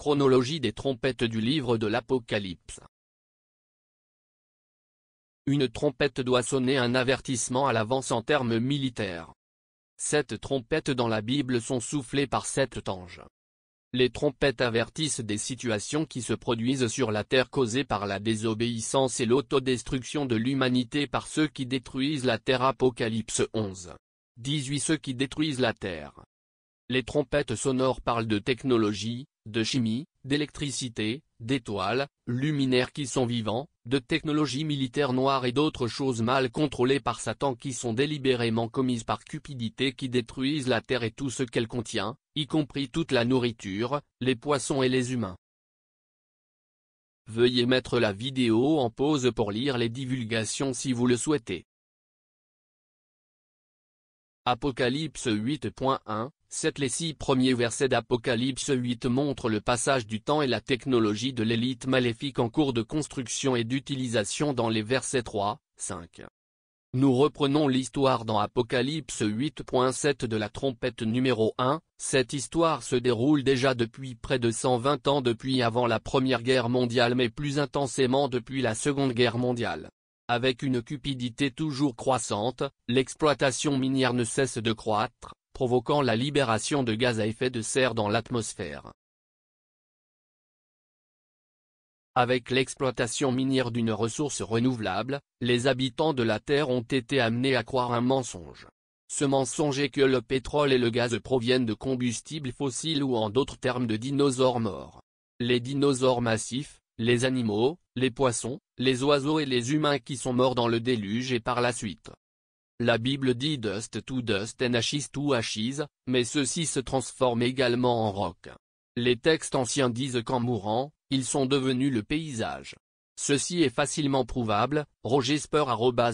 Chronologie des trompettes du livre de l'Apocalypse. Une trompette doit sonner un avertissement à l'avance en termes militaires. 7 trompettes dans la Bible sont soufflées par 7 anges. Les trompettes avertissent des situations qui se produisent sur la terre causées par la désobéissance et l'autodestruction de l'humanité par ceux qui détruisent la terre. Apocalypse 11. 18. Ceux qui détruisent la terre. Les trompettes sonores parlent de technologie, de chimie, d'électricité, d'étoiles, luminaires qui sont vivants, de technologies militaires noires et d'autres choses mal contrôlées par Satan qui sont délibérément commises par cupidité qui détruisent la terre et tout ce qu'elle contient, y compris toute la nourriture, les poissons et les humains. Veuillez mettre la vidéo en pause pour lire les divulgations si vous le souhaitez. Apocalypse 8.1, 7. Les 6 premiers versets d'Apocalypse 8 montrent le passage du temps et la technologie de l'élite maléfique en cours de construction et d'utilisation dans les versets 3, 5. Nous reprenons l'histoire dans Apocalypse 8.7 de la trompette numéro 1, cette histoire se déroule déjà depuis près de 120 ans depuis avant la Première Guerre mondiale mais plus intensément depuis la Seconde Guerre mondiale. Avec une cupidité toujours croissante, l'exploitation minière ne cesse de croître, provoquant la libération de gaz à effet de serre dans l'atmosphère. Avec l'exploitation minière d'une ressource renouvelable, les habitants de la Terre ont été amenés à croire un mensonge. Ce mensonge est que le pétrole et le gaz proviennent de combustibles fossiles ou en d'autres termes de dinosaures morts. Les dinosaures massifs, les animaux, les poissons, les oiseaux et les humains qui sont morts dans le déluge et par la suite. La Bible dit dust to dust and ashes to ashes, mais ceux-ci se transforment également en roc. Les textes anciens disent qu'en mourant, ils sont devenus le paysage. Ceci est facilement prouvable. Roger Spur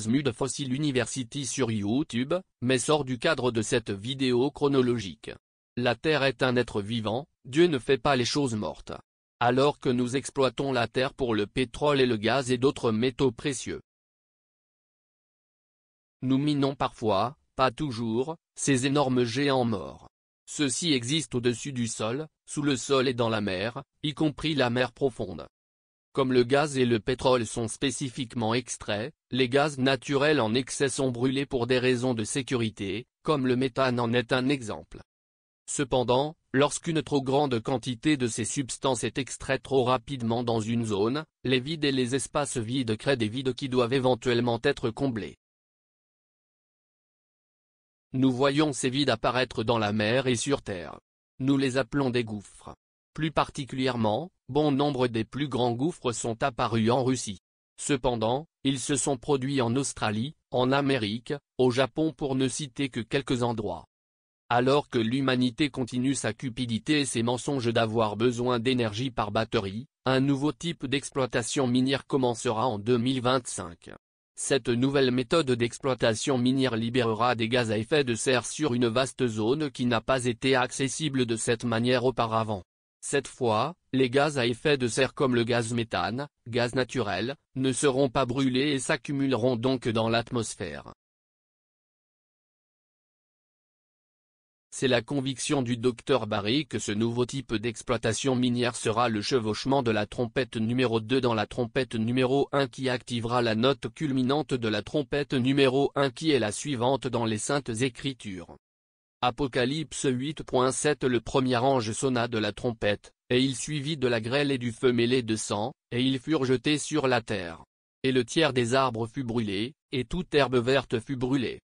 @Mud Fossil University sur YouTube, mais sort du cadre de cette vidéo chronologique. La Terre est un être vivant, Dieu ne fait pas les choses mortes. Alors que nous exploitons la Terre pour le pétrole et le gaz et d'autres métaux précieux. Nous minons parfois, pas toujours, ces énormes géants morts. Ceux-ci existent au-dessus du sol, sous le sol et dans la mer, y compris la mer profonde. Comme le gaz et le pétrole sont spécifiquement extraits, les gaz naturels en excès sont brûlés pour des raisons de sécurité, comme le méthane en est un exemple. Cependant, lorsqu'une trop grande quantité de ces substances est extraite trop rapidement dans une zone, les vides et les espaces vides créent des vides qui doivent éventuellement être comblés. Nous voyons ces vides apparaître dans la mer et sur Terre. Nous les appelons des gouffres. Plus particulièrement, bon nombre des plus grands gouffres sont apparus en Russie. Cependant, ils se sont produits en Australie, en Amérique, au Japon pour ne citer que quelques endroits. Alors que l'humanité continue sa cupidité et ses mensonges d'avoir besoin d'énergie par batterie, un nouveau type d'exploitation minière commencera en 2025. Cette nouvelle méthode d'exploitation minière libérera des gaz à effet de serre sur une vaste zone qui n'a pas été accessible de cette manière auparavant. Cette fois, les gaz à effet de serre comme le gaz méthane, gaz naturel, ne seront pas brûlés et s'accumuleront donc dans l'atmosphère. C'est la conviction du Dr Barry que ce nouveau type d'exploitation minière sera le chevauchement de la trompette numéro 2 dans la trompette numéro 1 qui activera la note culminante de la trompette numéro 1 qui est la suivante dans les Saintes Écritures. Apocalypse 8.7 Le premier ange sonna de la trompette, et il suivit de la grêle et du feu mêlé de sang, et ils furent jetés sur la terre. Et le tiers des arbres fut brûlé, et toute herbe verte fut brûlée.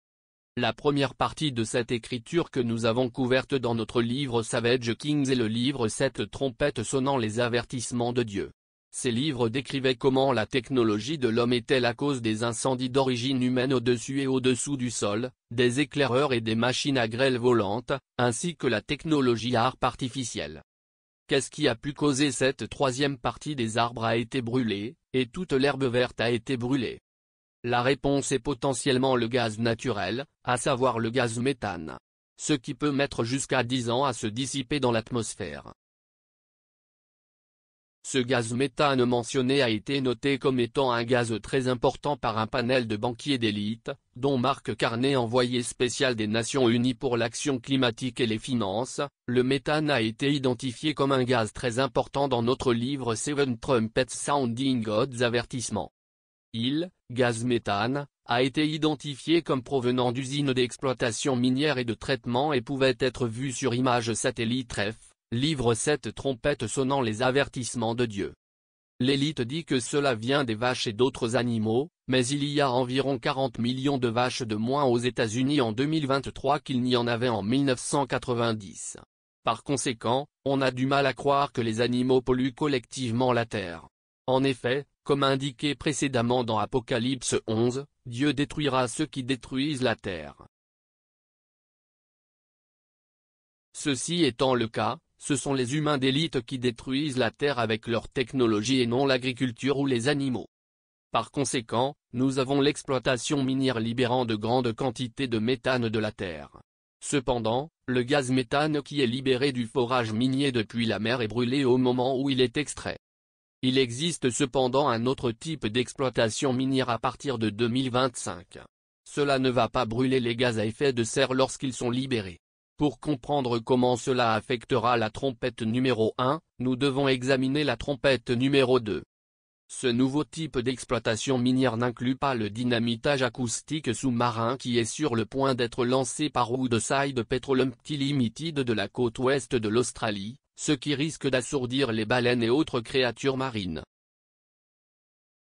La première partie de cette écriture que nous avons couverte dans notre livre Savage Kings est le livre 7 trompettes sonnant les avertissements de Dieu. Ces livres décrivaient comment la technologie de l'homme était la cause des incendies d'origine humaine au-dessus et au-dessous du sol, des éclaireurs et des machines à grêle volantes, ainsi que la technologie à harpe artificielle. Qu'est-ce qui a pu causer cette troisième partie des arbres a été brûlée, et toute l'herbe verte a été brûlée? La réponse est potentiellement le gaz naturel, à savoir le gaz méthane. Ce qui peut mettre jusqu'à 10 ans à se dissiper dans l'atmosphère. Ce gaz méthane mentionné a été noté comme étant un gaz très important par un panel de banquiers d'élite, dont Mark Carney, envoyé spécial des Nations Unies pour l'action climatique et les finances. Le méthane a été identifié comme un gaz très important dans notre livre Seven Trumpets Sounding God's Avertissement. Gaz méthane, a été identifié comme provenant d'usines d'exploitation minière et de traitement et pouvait être vu sur image satellite REF. Livre 7 Trompette sonnant les avertissements de Dieu. L'élite dit que cela vient des vaches et d'autres animaux, mais il y a environ 40 millions de vaches de moins aux États-Unis en 2023 qu'il n'y en avait en 1990. Par conséquent, on a du mal à croire que les animaux polluent collectivement la terre. En effet, comme indiqué précédemment dans Apocalypse 11, Dieu détruira ceux qui détruisent la terre. Ceci étant le cas, ce sont les humains d'élite qui détruisent la terre avec leur technologie et non l'agriculture ou les animaux. Par conséquent, nous avons l'exploitation minière libérant de grandes quantités de méthane de la terre. Cependant, le gaz méthane qui est libéré du forage minier depuis la mer est brûlé au moment où il est extrait. Il existe cependant un autre type d'exploitation minière à partir de 2025. Cela ne va pas brûler les gaz à effet de serre lorsqu'ils sont libérés. Pour comprendre comment cela affectera la trompette numéro 1, nous devons examiner la trompette numéro 2. Ce nouveau type d'exploitation minière n'inclut pas le dynamitage acoustique sous-marin qui est sur le point d'être lancé par Woodside Petroleum Limited de la côte ouest de l'Australie, ce qui risque d'assourdir les baleines et autres créatures marines.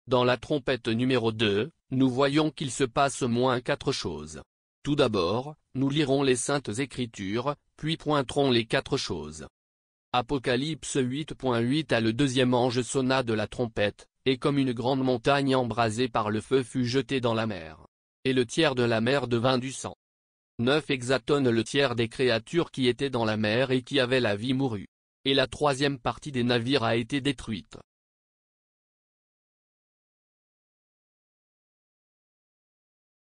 Dans la trompette numéro 2, nous voyons qu'il se passe au moins 4 choses. Tout d'abord, nous lirons les Saintes Écritures, puis pointerons les 4 choses. Apocalypse 8.8 Le deuxième ange sonna de la trompette, et comme une grande montagne embrasée par le feu fut jetée dans la mer. Et le tiers de la mer devint du sang. 9 Hexatonnes Le tiers des créatures qui étaient dans la mer et qui avaient la vie mourut. Et la troisième partie des navires a été détruite.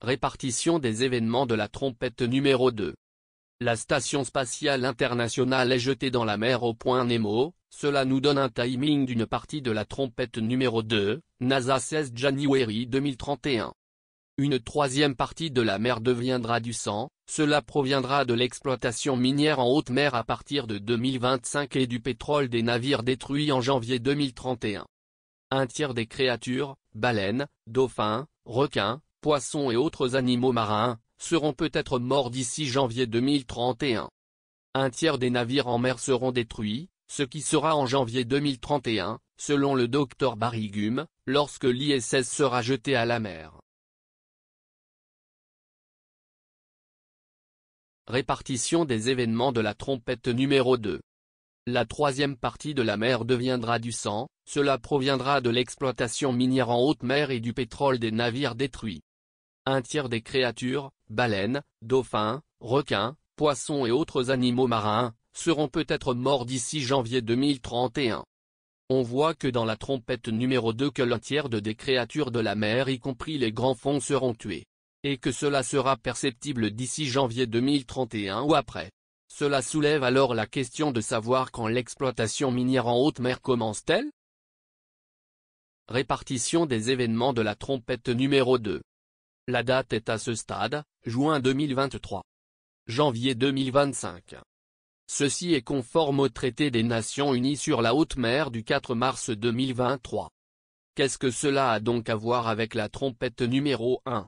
Répartition des événements de la trompette numéro 2. La station spatiale internationale est jetée dans la mer au point Nemo, cela nous donne un timing d'une partie de la trompette numéro 2, NASA 16 January 2031. Une troisième partie de la mer deviendra du sang, cela proviendra de l'exploitation minière en haute mer à partir de 2025 et du pétrole des navires détruits en janvier 2031. Un tiers des créatures, baleines, dauphins, requins, poissons et autres animaux marins, seront peut-être morts d'ici janvier 2031. Un tiers des navires en mer seront détruits, ce qui sera en janvier 2031, selon le Dr Barry Gumm, lorsque l'ISS sera jeté à la mer. Répartition des événements de la trompette numéro 2. La troisième partie de la mer deviendra du sang, cela proviendra de l'exploitation minière en haute mer et du pétrole des navires détruits. Un tiers des créatures, baleines, dauphins, requins, poissons et autres animaux marins, seront peut-être morts d'ici janvier 2031. On voit que dans la trompette numéro 2 que le tiers des créatures de la mer y compris les grands fonds seront tués. Et que cela sera perceptible d'ici janvier 2031 ou après. Cela soulève alors la question de savoir quand l'exploitation minière en haute mer commence-t-elle? Répartition des événements de la trompette numéro 2. La date est à ce stade, juin 2023. Janvier 2025. Ceci est conforme au traité des Nations Unies sur la haute mer du 4 mars 2023. Qu'est-ce que cela a donc à voir avec la trompette numéro 1?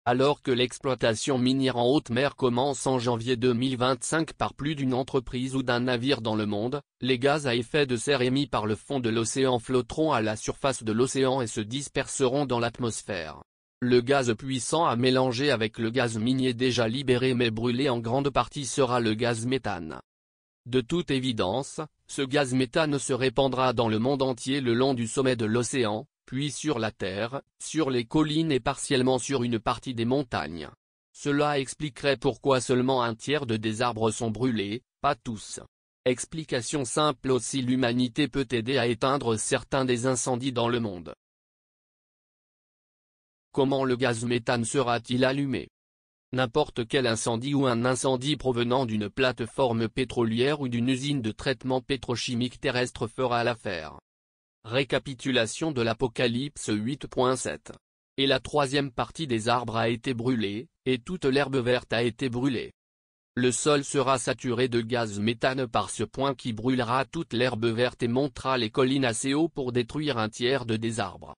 Alors que l'exploitation minière en haute mer commence en janvier 2025 par plus d'une entreprise ou d'un navire dans le monde, les gaz à effet de serre émis par le fond de l'océan flotteront à la surface de l'océan et se disperseront dans l'atmosphère. Le gaz puissant à mélanger avec le gaz minier déjà libéré mais brûlé en grande partie sera le gaz méthane. De toute évidence, ce gaz méthane se répandra dans le monde entier le long du sommet de l'océan, puis sur la terre, sur les collines et partiellement sur une partie des montagnes. Cela expliquerait pourquoi seulement un tiers des arbres sont brûlés, pas tous. Explication simple aussi: l'humanité peut aider à éteindre certains des incendies dans le monde. Comment le gaz méthane sera-t-il allumé? N'importe quel incendie ou un incendie provenant d'une plateforme pétrolière ou d'une usine de traitement pétrochimique terrestre fera l'affaire. Récapitulation de l'Apocalypse 8.7. Et la troisième partie des arbres a été brûlée, et toute l'herbe verte a été brûlée. Le sol sera saturé de gaz méthane par ce point qui brûlera toute l'herbe verte et montera les collines assez haut pour détruire un tiers des arbres.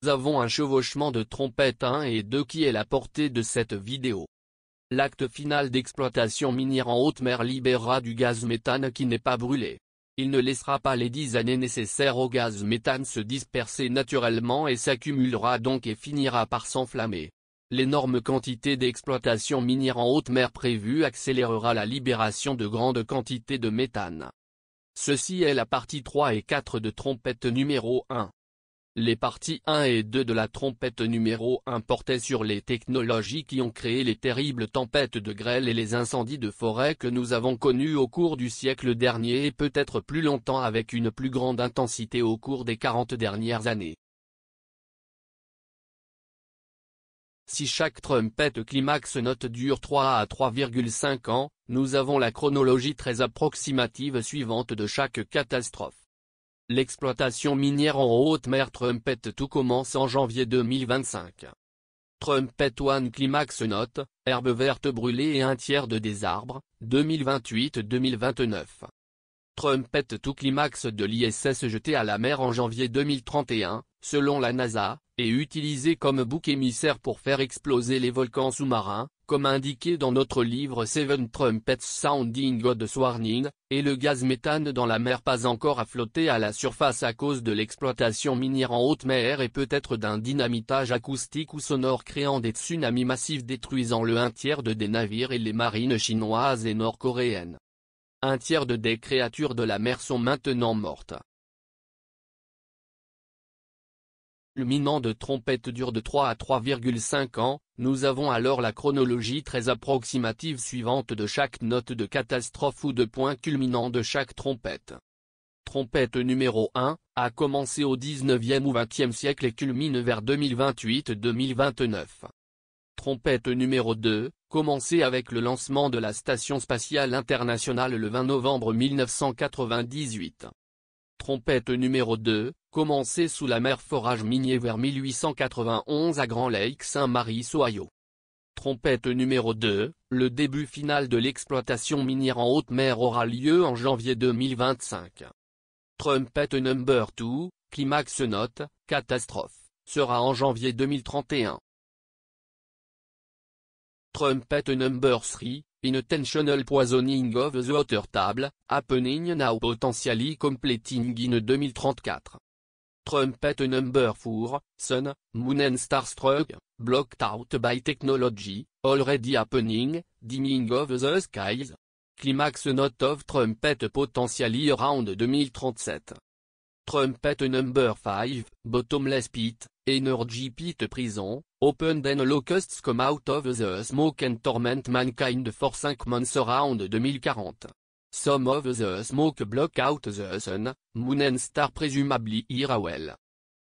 Nous avons un chevauchement de trompette 1 et 2 qui est la portée de cette vidéo. L'acte final d'exploitation minière en haute mer libérera du gaz méthane qui n'est pas brûlé. Il ne laissera pas les 10 années nécessaires au gaz méthane se disperser naturellement et s'accumulera donc et finira par s'enflammer. L'énorme quantité d'exploitation minière en haute mer prévue accélérera la libération de grandes quantités de méthane. Ceci est la partie 3 et 4 de trompette numéro 1. Les parties 1 et 2 de la trompette numéro 1 portaient sur les technologies qui ont créé les terribles tempêtes de grêle et les incendies de forêt que nous avons connus au cours du siècle dernier et peut-être plus longtemps avec une plus grande intensité au cours des 40 dernières années. Si chaque trompette climax note dure 3 à 3,5 ans, nous avons la chronologie très approximative suivante de chaque catastrophe. L'exploitation minière en haute mer Trompette 2 commence en janvier 2025. Trompette 1 climax note, herbe verte brûlée et un tiers des arbres, 2028-2029. Trompette 2 climax de l'ISS jeté à la mer en janvier 2031, selon la NASA, et utilisé comme bouc émissaire pour faire exploser les volcans sous-marins, comme indiqué dans notre livre Seven Trumpets Sounding God's Warning, et le gaz méthane dans la mer pas encore à flotter à la surface à cause de l'exploitation minière en haute mer et peut-être d'un dynamitage acoustique ou sonore créant des tsunamis massifs détruisant le 1/3 des navires et les marines chinoises et nord-coréennes. 1/3 des créatures de la mer sont maintenant mortes. Culminant de trompette dure de 3 à 3,5 ans, nous avons alors la chronologie très approximative suivante de chaque note de catastrophe ou de point culminant de chaque trompette. Trompette numéro 1, a commencé au 19e ou 20e siècle et culmine vers 2028-2029. Trompette numéro 2, commencé avec le lancement de la Station spatiale internationale le 20 novembre 1998. Trompette numéro 2, commencé sous la mer forage minier vers 1891 à Grand Lake Saint-Mary's Ohio. Trompette numéro 2, le début final de l'exploitation minière en haute mer aura lieu en janvier 2025. Trompette number 2, climax note, catastrophe, sera en janvier 2031. Trompette number 3, Intentional Poisoning of the Water Table, happening now potentially completing in 2034. Trompette number 4, Sun, Moon and Starstruck, blocked out by technology, already happening, dimming of the skies. Climax note of Trompette potentially around 2037. Trompette number 5, Bottomless Pit, Energy Pit Prison, opened and locusts come out of the smoke and torment mankind for 5 months around 2040. Some of the smoke block out the sun, moon and star presumably here well.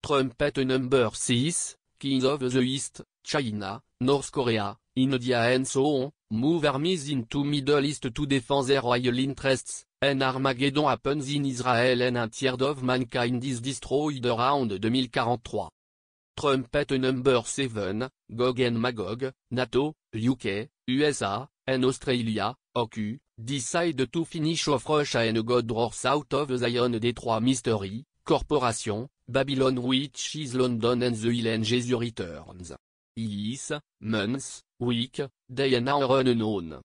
Trompette number 6, Kings of the East, China, North Korea, India and so on, move armies into Middle East to defend their royal interests, and Armageddon happens in Israel and 1/3 of mankind is destroyed around 2043. Trompette number 7, Gog and Magog, NATO, UK, USA, and Australia, OQ, decide to finish off Russia and God roars out of Zion Detroit Mystery, Corporation, Babylon which is London and the Hill and Jesus returns. Years, months, week, day and hour unknown.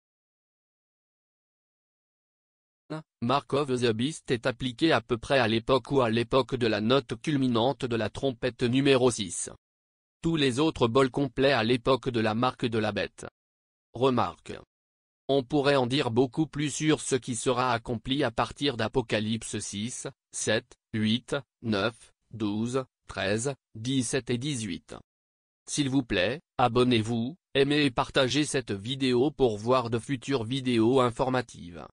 Mark of the Beast est appliqué à peu près à l'époque ou à l'époque de la note culminante de la trompette numéro 6. Tous les autres bols complets à l'époque de la marque de la bête. Remarque. On pourrait en dire beaucoup plus sur ce qui sera accompli à partir d'Apocalypse 6, 7, 8, 9, 12, 13, 17 et 18. S'il vous plaît, abonnez-vous, aimez et partagez cette vidéo pour voir de futures vidéos informatives.